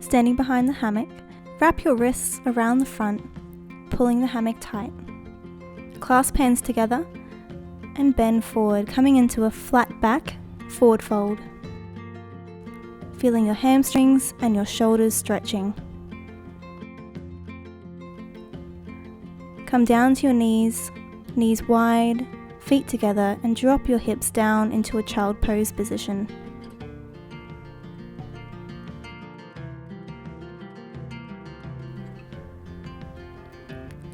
Standing behind the hammock, wrap your wrists around the front, pulling the hammock tight. Clasp hands together and bend forward, coming into a flat back, forward fold. Feeling your hamstrings and your shoulders stretching. Come down to your knees wide, feet together, and drop your hips down into a child pose position.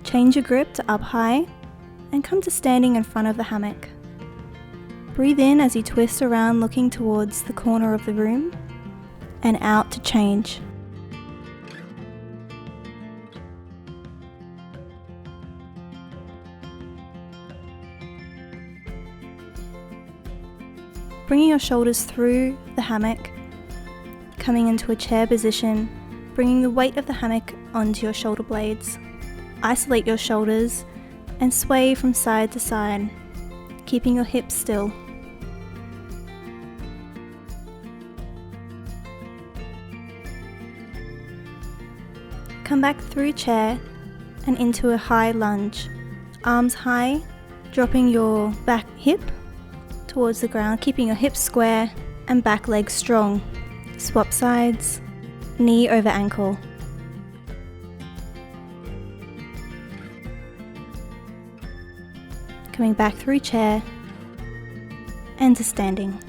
Change your grip to up high and come to standing in front of the hammock. Breathe in as you twist around looking towards the corner of the room and out to change. Bringing your shoulders through the hammock, coming into a chair position, bringing the weight of the hammock onto your shoulder blades. Isolate your shoulders and sway from side to side, keeping your hips still. Come back through chair and into a high lunge. Arms high, dropping your back hip towards the ground, keeping your hips square and back leg strong. Swap sides, knee over ankle. Coming back through chair and to standing.